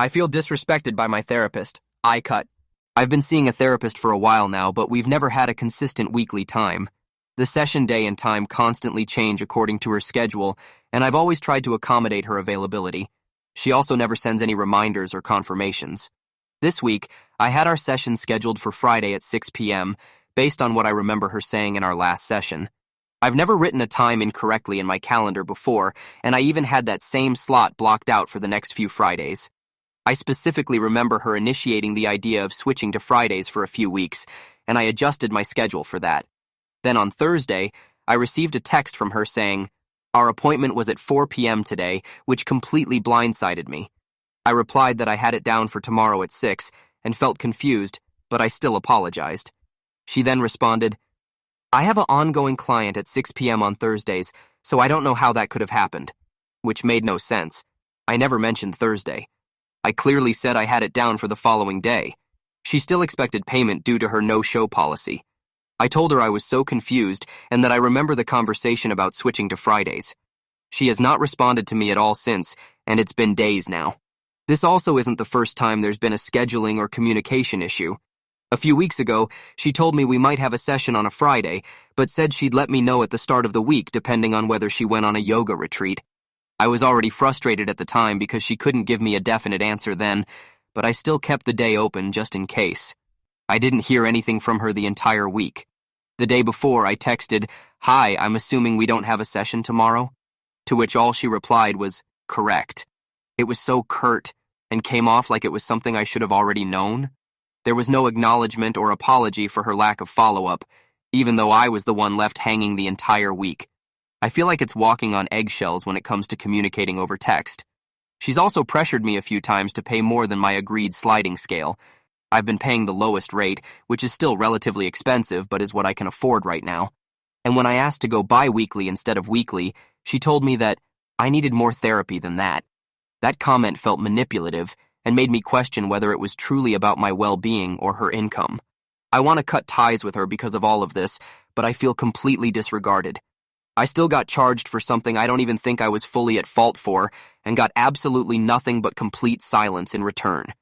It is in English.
I feel disrespected by my therapist. I cut. I've been seeing a therapist for a while now, but we've never had a consistent weekly time. The session day and time constantly change according to her schedule, and I've always tried to accommodate her availability. She also never sends any reminders or confirmations. This week, I had our session scheduled for Friday at 6 p.m., based on what I remember her saying in our last session. I've never written a time incorrectly in my calendar before, and I even had that same slot blocked out for the next few Fridays. I specifically remember her initiating the idea of switching to Fridays for a few weeks, and I adjusted my schedule for that. Then on Thursday, I received a text from her saying, "Our appointment was at 4 p.m. today, which completely blindsided me." I replied that I had it down for tomorrow at 6 and felt confused, but I still apologized. She then responded, "I have an ongoing client at 6 p.m. on Thursdays, so I don't know how that could have happened," which made no sense. I never mentioned Thursday. I clearly said I had it down for the following day. She still expected payment due to her no-show policy. I told her I was so confused and that I remember the conversation about switching to Fridays. She has not responded to me at all since, and it's been days now. This also isn't the first time there's been a scheduling or communication issue. A few weeks ago, she told me we might have a session on a Friday, but said she'd let me know at the start of the week depending on whether she went on a yoga retreat. I was already frustrated at the time because she couldn't give me a definite answer then, but I still kept the day open just in case. I didn't hear anything from her the entire week. The day before, I texted, "Hi, I'm assuming we don't have a session tomorrow?" To which all she replied was, "Correct." It was so curt and came off like it was something I should have already known. There was no acknowledgement or apology for her lack of follow-up, even though I was the one left hanging the entire week. I feel like it's walking on eggshells when it comes to communicating over text. She's also pressured me a few times to pay more than my agreed sliding scale. I've been paying the lowest rate, which is still relatively expensive but is what I can afford right now. And when I asked to go bi-weekly instead of weekly, she told me that I needed more therapy than that. That comment felt manipulative and made me question whether it was truly about my well-being or her income. I want to cut ties with her because of all of this, but I feel completely disregarded. I still got charged for something I don't even think I was fully at fault for, and got absolutely nothing but complete silence in return.